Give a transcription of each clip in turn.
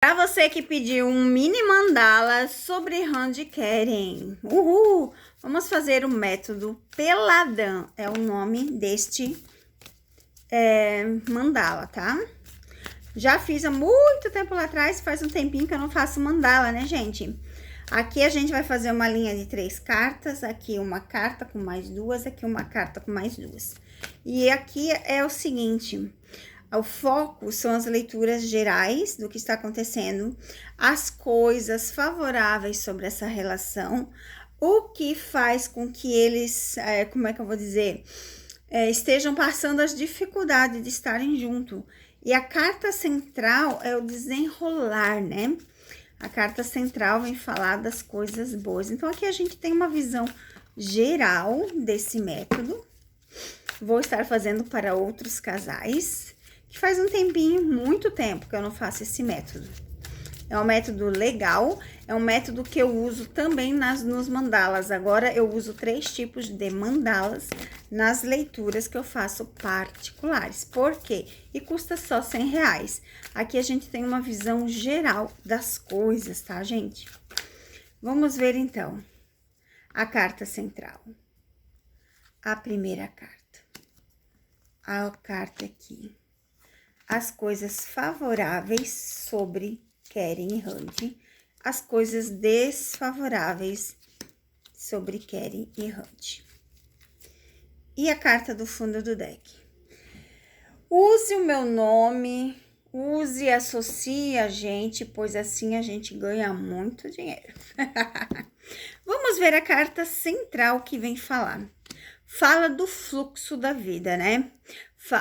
Para você que pediu um mini mandala sobre Randy Keren, vamos fazer o método Peladão, é o nome deste mandala, tá? Já fiz há muito tempo lá atrás, faz um tempinho que eu não faço mandala, né, gente? Aqui a gente vai fazer uma linha de 3 cartas, aqui uma carta com mais 2, aqui uma carta com mais 2. E aqui é o seguinte... O foco são as leituras gerais do que está acontecendo, as coisas favoráveis sobre essa relação, o que faz com que eles, como é que eu vou dizer, estejam passando as dificuldades de estarem juntos. E a carta central é o desenrolar, né? A carta central vem falar das coisas boas. Então, aqui a gente tem uma visão geral desse método. Vou estar fazendo para outros casais, que faz um tempinho, muito tempo que eu não faço esse método. É um método legal, é um método que eu uso também nos mandalas. Agora eu uso 3 tipos de mandalas nas leituras que eu faço particulares. Por quê? E custa só R$100. Aqui a gente tem uma visão geral das coisas, tá, gente? Vamos ver então a carta central. A primeira carta. A carta aqui. As coisas favoráveis sobre Keren e Randy, as coisas desfavoráveis sobre Keren e Randy. E a carta do fundo do deck. Use o meu nome, use e associe a gente, pois assim a gente ganha muito dinheiro. Vamos ver a carta central que vem falar. Fala do fluxo da vida, né?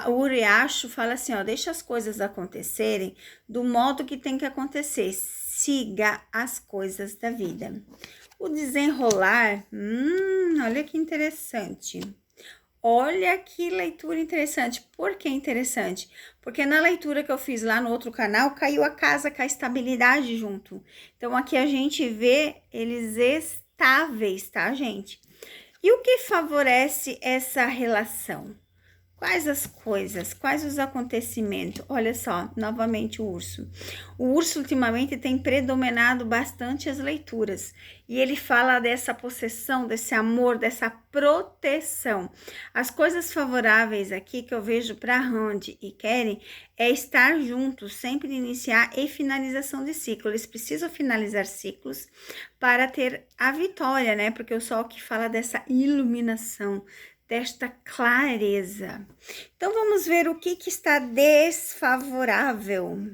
O riacho fala assim, ó, deixa as coisas acontecerem do modo que tem que acontecer. Siga as coisas da vida. O desenrolar, olha que interessante. Olha que leitura interessante. Por que interessante? Porque na leitura que eu fiz lá no outro canal, caiu a casa com a estabilidade junto. Então, aqui a gente vê eles estáveis, tá, gente? E o que favorece essa relação? Quais as coisas, quais os acontecimentos? Olha só, novamente o urso. O urso ultimamente tem predominado bastante as leituras. E ele fala dessa possessão, desse amor, dessa proteção. As coisas favoráveis aqui que eu vejo para Randy e Keren é estar juntos, sempre iniciar e finalização de ciclo. Eles precisam finalizar ciclos para ter a vitória, né? Porque o sol que fala dessa iluminação, desta clareza. Então, vamos ver o que está desfavorável.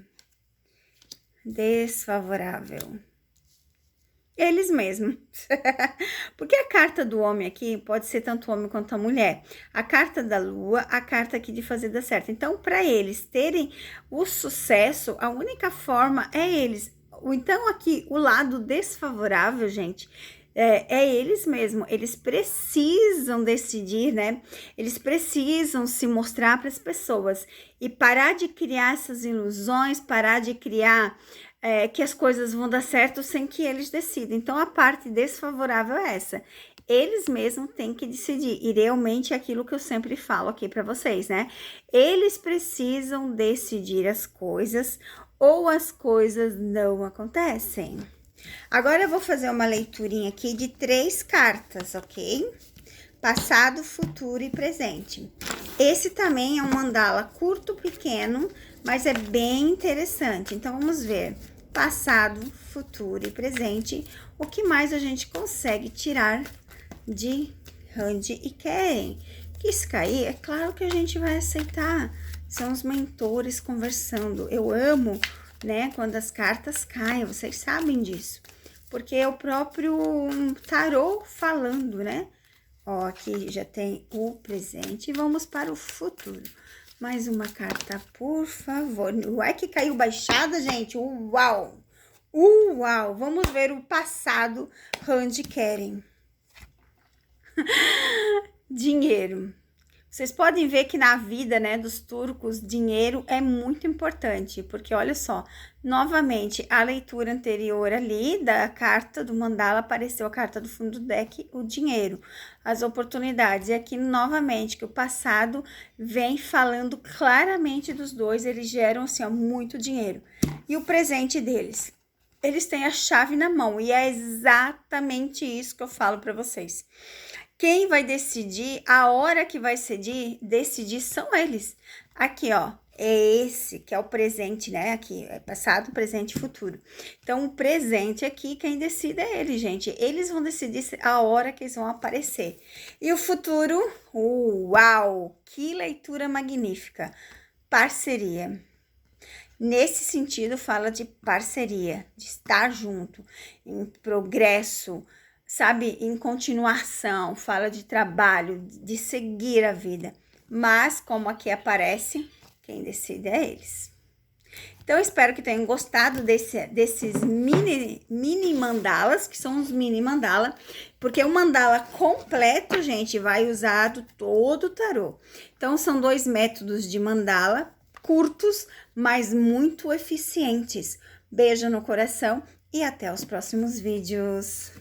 Desfavorável. Eles mesmos. Porque a carta do homem aqui pode ser tanto homem quanto a mulher. A carta da lua, a carta aqui de fazer dar certo. Então, para eles terem o sucesso, a única forma é eles. Então, aqui, o lado desfavorável, gente, é eles mesmos, eles precisam decidir, né? Eles precisam se mostrar para as pessoas e parar de criar essas ilusões, parar de criar que as coisas vão dar certo sem que eles decidam. Então, a parte desfavorável é essa. Eles mesmos têm que decidir, e realmente é aquilo que eu sempre falo aqui para vocês, né? Eles precisam decidir as coisas ou as coisas não acontecem. Agora eu vou fazer uma leiturinha aqui de 3 cartas, ok? Passado, futuro e presente. Esse também é um mandala curto, pequeno, mas é bem interessante. Então, vamos ver passado, futuro e presente. O que mais a gente consegue tirar de Randy e Keren? Que isso cair, é claro que a gente vai aceitar. São os mentores conversando. Eu amo, né, quando as cartas caem, vocês sabem disso. Porque é o próprio tarô falando, né? Ó, aqui já tem o presente. Vamos para o futuro. Mais uma carta, por favor. Uai, que caiu baixada, gente. Uau! Uau! Vamos ver o passado, Randy Keren. Dinheiro. Vocês podem ver que na vida, né, dos turcos, dinheiro é muito importante, porque olha só, novamente, a leitura anterior ali da carta do mandala apareceu a carta do fundo do deck, o dinheiro, as oportunidades. E aqui, novamente, que o passado vem falando claramente dos dois, eles geram, assim, ó, muito dinheiro. E o presente deles? Eles têm a chave na mão, e é exatamente isso que eu falo para vocês. Quem vai decidir, a hora que vai decidir são eles. Aqui, ó, é esse que é o presente, né? Aqui, é passado, presente e futuro. Então, o presente aqui, quem decide é ele, gente. Eles vão decidir a hora que eles vão aparecer. E o futuro, uau! Que leitura magnífica! Parceria. Nesse sentido, fala de parceria, de estar junto, em progresso, sabe, em continuação, fala de trabalho, de seguir a vida. Mas, como aqui aparece, quem decide é eles. Então, espero que tenham gostado desses mini mandalas, que são os mini mandala, porque o mandala completo, gente, vai usado todo o tarô. Então, são 2 métodos de mandala, curtos, mas muito eficientes. Beijo no coração e até os próximos vídeos.